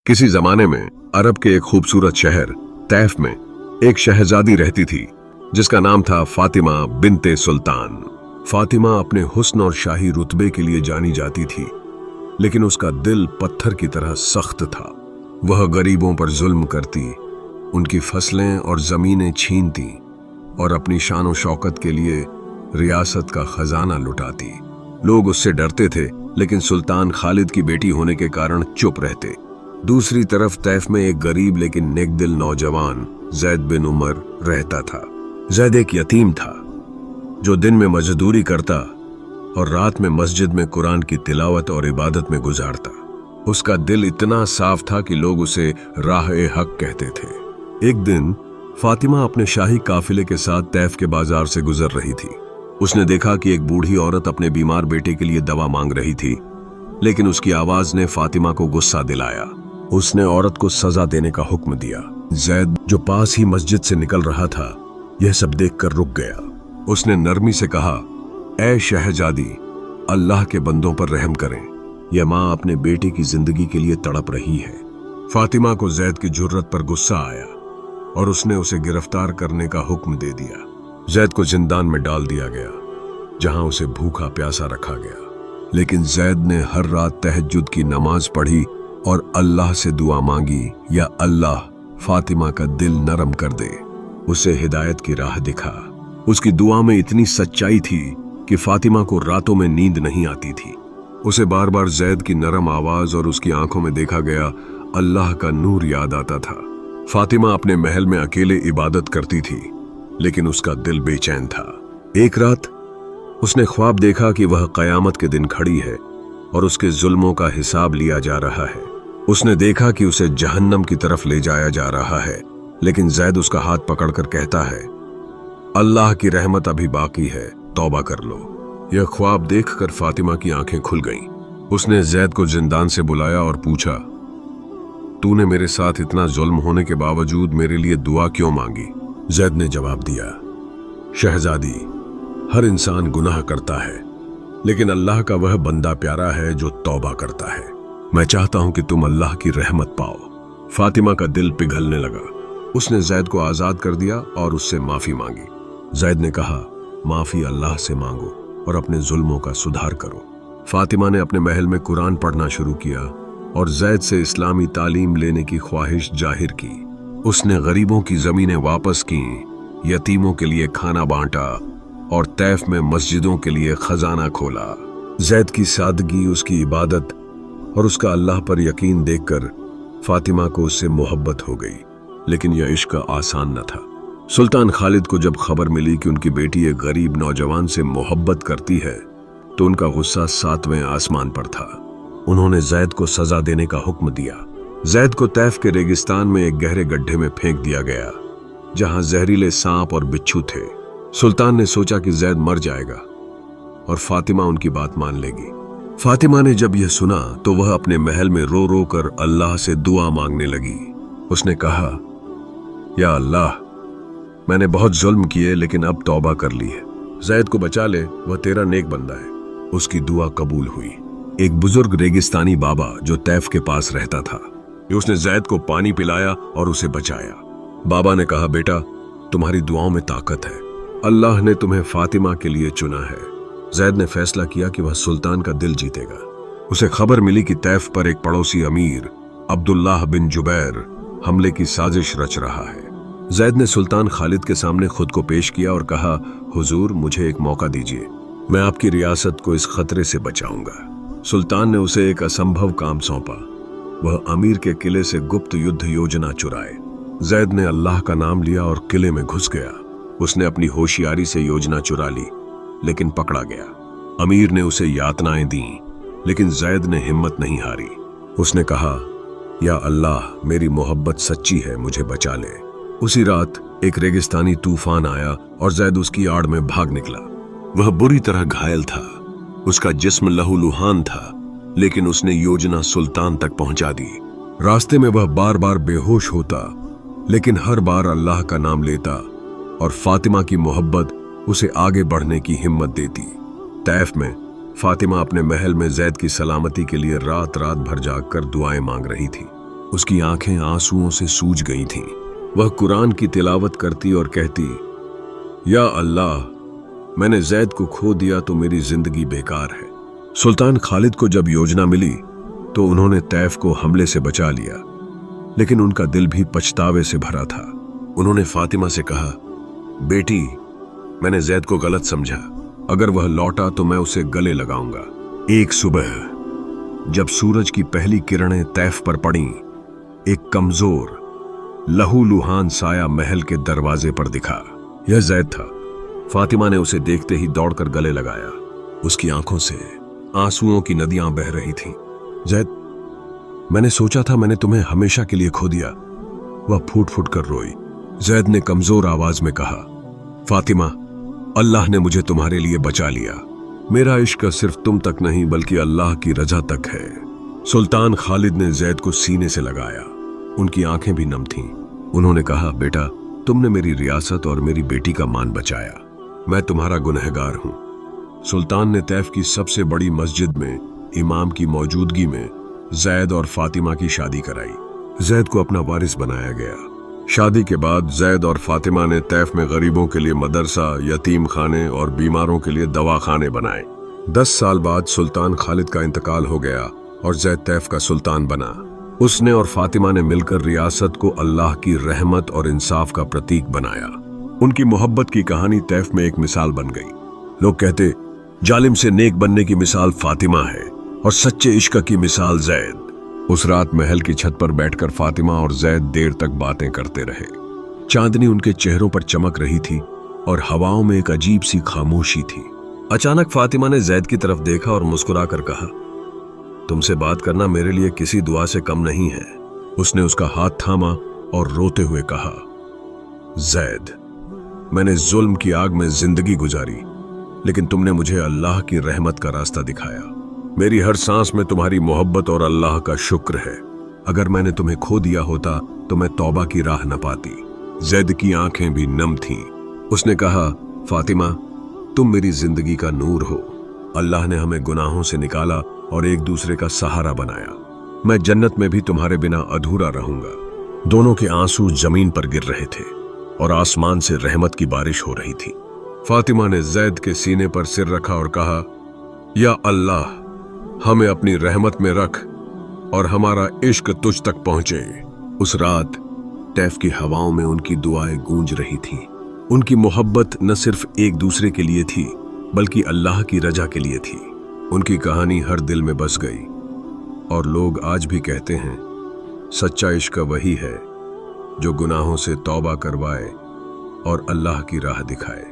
किसी जमाने में अरब के एक खूबसूरत शहर तैफ में एक शहजादी रहती थी जिसका नाम था फातिमा बिनते सुल्तान। फातिमा अपने हुस्न और शाही रुतबे के लिए जानी जाती थी, लेकिन उसका दिल पत्थर की तरह सख्त था। वह गरीबों पर जुल्म करती, उनकी फसलें और जमीनें छीनती और अपनी शान और शौकत के लिए रियासत का खजाना लुटाती। लोग उससे डरते थे, लेकिन सुल्तान खालिद की बेटी होने के कारण चुप रहते। दूसरी तरफ तैफ में एक गरीब लेकिन नेकदिल नौजवान जैद बिन उमर रहता था। जैद एक यतीम था जो दिन में मजदूरी करता और रात में मस्जिद में कुरान की तिलावत और इबादत में गुजारता। उसका दिल इतना साफ था कि लोग उसे राह-ए-हक कहते थे। एक दिन फातिमा अपने शाही काफिले के साथ तैफ के बाजार से गुजर रही थी। उसने देखा कि एक बूढ़ी औरत अपने बीमार बेटे के लिए दवा मांग रही थी, लेकिन उसकी आवाज ने फातिमा को गुस्सा दिलाया। उसने औरत को सजा देने का हुक्म दिया। जैद जो पास ही मस्जिद से निकल रहा था, यह सब देखकर रुक गया। उसने नरमी से कहा, ऐ शहजादी, अल्लाह के बंदों पर रहम करें, यह माँ अपने बेटे की जिंदगी के लिए तड़प रही है। फातिमा को जैद की जुर्रत पर गुस्सा आया और उसने उसे गिरफ्तार करने का हुक्म दे दिया। जैद को जिंदान में डाल दिया गया, जहां उसे भूखा प्यासा रखा गया। लेकिन जैद ने हर रात तहज्जुद की नमाज पढ़ी और अल्लाह से दुआ मांगी, या अल्लाह फातिमा का दिल नरम कर दे, उसे हिदायत की राह दिखा। उसकी दुआ में इतनी सच्चाई थी कि फातिमा को रातों में नींद नहीं आती थी। उसे बार बार जैद की नरम आवाज और उसकी आंखों में देखा गया अल्लाह का नूर याद आता था। फातिमा अपने महल में अकेले इबादत करती थी, लेकिन उसका दिल बेचैन था। एक रात उसने ख्वाब देखा कि वह कयामत के दिन खड़ी है और उसके जुल्मों का हिसाब लिया जा रहा है। उसने देखा कि उसे जहन्नम की तरफ ले जाया जा रहा है, लेकिन जैद उसका हाथ पकड़कर कहता है, अल्लाह की रहमत अभी बाकी है, तौबा कर लो। यह ख्वाब देखकर फातिमा की आंखें खुल गईं। उसने जैद को जिंदान से बुलाया और पूछा, तूने मेरे साथ इतना जुल्म होने के बावजूद मेरे लिए दुआ क्यों मांगी? जैद ने जवाब दिया, शहजादी, हर इंसान गुनाह करता है, लेकिन अल्लाह का वह बंदा प्यारा है जो तौबा करता है। मैं चाहता हूं कि तुम अल्लाह की रहमत पाओ। फातिमा का दिल पिघलने लगा। उसने जैद को आजाद कर दिया और उससे माफी मांगी। जैद ने कहा, माफी अल्लाह से मांगो और अपने जुल्मों का सुधार करो। फातिमा ने अपने महल में कुरान पढ़ना शुरू किया और जैद से इस्लामी तालीम लेने की ख्वाहिश जाहिर की। उसने गरीबों की जमीनें वापस की, यतीमों के लिए खाना बांटा और तैफ में मस्जिदों के लिए खजाना खोला। जैद की सादगी, उसकी इबादत और उसका अल्लाह पर यकीन देखकर फातिमा को उससे मोहब्बत हो गई। लेकिन यह इश्क आसान न था। सुल्तान खालिद को जब खबर मिली कि उनकी बेटी एक गरीब नौजवान से मोहब्बत करती है, तो उनका गुस्सा 7वें आसमान पर था। उन्होंने जैद को सजा देने का हुक्म दिया। जैद को तैफ के रेगिस्तान में एक गहरे गड्ढे में फेंक दिया गया, जहां जहरीले सांप और बिच्छू थे। सुल्तान ने सोचा कि जैद मर जाएगा और फातिमा उनकी बात मान लेगी। फातिमा ने जब यह सुना तो वह अपने महल में रो रो कर अल्लाह से दुआ मांगने लगी। उसने कहा, या अल्लाह, मैंने बहुत जुल्म किए, लेकिन अब तौबा कर ली है। जैद को बचा ले, वह तेरा नेक बंदा है। उसकी दुआ कबूल हुई। एक बुजुर्ग रेगिस्तानी बाबा जो तैफ के पास रहता था, उसने जैद को पानी पिलाया और उसे बचाया। बाबा ने कहा, बेटा, तुम्हारी दुआओं में ताकत है, अल्लाह ने तुम्हें फातिमा के लिए चुना है। जैद ने फैसला किया कि वह सुल्तान का दिल जीतेगा। उसे खबर मिली कि तैफ पर एक पड़ोसी अमीर अब्दुल्लाह बिन जुबैर हमले की साजिश रच रहा है। जैद ने सुल्तान खालिद के सामने खुद को पेश किया और कहा, हुजूर, मुझे एक मौका दीजिए, मैं आपकी रियासत को इस खतरे से बचाऊंगा। सुल्तान ने उसे एक असंभव काम सौंपा। वह अमीर के किले से गुप्त युद्ध योजना चुराए। जैद ने अल्लाह का नाम लिया और किले में घुस गया। उसने अपनी होशियारी से योजना चुरा ली, लेकिन पकड़ा गया। अमीर ने उसे यातनाएं दी, लेकिन जैद ने हिम्मत नहीं हारी। उसने कहा, या अल्लाह, मेरी मोहब्बत सच्ची है, मुझे बचा ले। उसी रात एक रेगिस्तानी तूफान आया और जैद उसकी आड़ में भाग निकला। वह बुरी तरह घायल था, उसका जिस्म लहूलुहान था, लेकिन उसने योजना सुल्तान तक पहुंचा दी। रास्ते में वह बार बार बेहोश होता, लेकिन हर बार अल्लाह का नाम लेता और फातिमा की मोहब्बत उसे आगे बढ़ने की हिम्मत देती। तैफ में फातिमा अपने महल में जैद की सलामती के लिए रात रात भर जागकर दुआएं मांग रही थी। उसकी आंखें आंसुओं से सूज गई थीं। वह कुरान की तिलावत करती और कहती, या अल्लाह, मैंने जैद को खो दिया तो मेरी जिंदगी बेकार है। सुल्तान खालिद को जब योजना मिली तो उन्होंने तैफ को हमले से बचा लिया, लेकिन उनका दिल भी पछतावे से भरा था। उन्होंने फातिमा से कहा, बेटी, मैंने जैद को गलत समझा। अगर वह लौटा तो मैं उसे गले लगाऊंगा। एक सुबह जब सूरज की पहली किरणें तैफ पर पड़ीं, एक कमजोर लहूलुहान साया महल के दरवाजे पर दिखा। यह जैद था। फातिमा ने उसे देखते ही दौड़कर गले लगाया। उसकी आंखों से आंसुओं की नदियां बह रही थीं। जैद, मैंने सोचा था मैंने तुम्हें हमेशा के लिए खो दिया। वह फूट फूट कर रोई। जैद ने कमजोर आवाज में कहा, फातिमा, अल्लाह ने मुझे तुम्हारे लिए बचा लिया। मेरा इश्क सिर्फ तुम तक नहीं बल्कि अल्लाह की रजा तक है। सुल्तान खालिद ने जैद को सीने से लगाया। उनकी आंखें भी नम थीं। उन्होंने कहा, बेटा, तुमने मेरी रियासत और मेरी बेटी का मान बचाया। मैं तुम्हारा गुनहगार हूं। सुल्तान ने तैफ की सबसे बड़ी मस्जिद में इमाम की मौजूदगी में जैद और फातिमा की शादी कराई। जैद को अपना वारिस बनाया गया। शादी के बाद जैद और फातिमा ने तैफ में गरीबों के लिए मदरसा, यतीम खाने और बीमारों के लिए दवाखाने बनाए। 10 साल बाद सुल्तान खालिद का इंतकाल हो गया और जैद तैफ का सुल्तान बना। उसने और फातिमा ने मिलकर रियासत को अल्लाह की रहमत और इंसाफ का प्रतीक बनाया। उनकी मोहब्बत की कहानी तैफ में एक मिसाल बन गई। लोग कहते, जालिम से नेक बनने की मिसाल फातिमा है और सच्चे इश्क की मिसाल जैद। उस रात महल की छत पर बैठकर फातिमा और जैद देर तक बातें करते रहे। चांदनी उनके चेहरों पर चमक रही थी और हवाओं में एक अजीब सी खामोशी थी। अचानक फातिमा ने जैद की तरफ देखा और मुस्कुराकर कहा, तुमसे बात करना मेरे लिए किसी दुआ से कम नहीं है। उसने उसका हाथ थामा और रोते हुए कहा, जैद, मैंने जुल्म की आग में जिंदगी गुजारी, लेकिन तुमने मुझे अल्लाह की रहमत का रास्ता दिखाया। मेरी हर सांस में तुम्हारी मोहब्बत और अल्लाह का शुक्र है। अगर मैंने तुम्हें खो दिया होता तो मैं तौबा की राह न पाती। जैद की आंखें भी नम थीं। उसने कहा, फातिमा, तुम मेरी जिंदगी का नूर हो। अल्लाह ने हमें गुनाहों से निकाला और एक दूसरे का सहारा बनाया। मैं जन्नत में भी तुम्हारे बिना अधूरा रहूंगा। दोनों के आंसू जमीन पर गिर रहे थे और आसमान से रहमत की बारिश हो रही थी। फातिमा ने जैद के सीने पर सिर रखा और कहा, या अल्लाह, हमें अपनी रहमत में रख और हमारा इश्क तुझ तक पहुंचे। उस रात तैफ की हवाओं में उनकी दुआएं गूंज रही थीं। उनकी मोहब्बत न सिर्फ एक दूसरे के लिए थी बल्कि अल्लाह की रजा के लिए थी। उनकी कहानी हर दिल में बस गई और लोग आज भी कहते हैं, सच्चा इश्क वही है जो गुनाहों से तौबा करवाए और अल्लाह की राह दिखाए।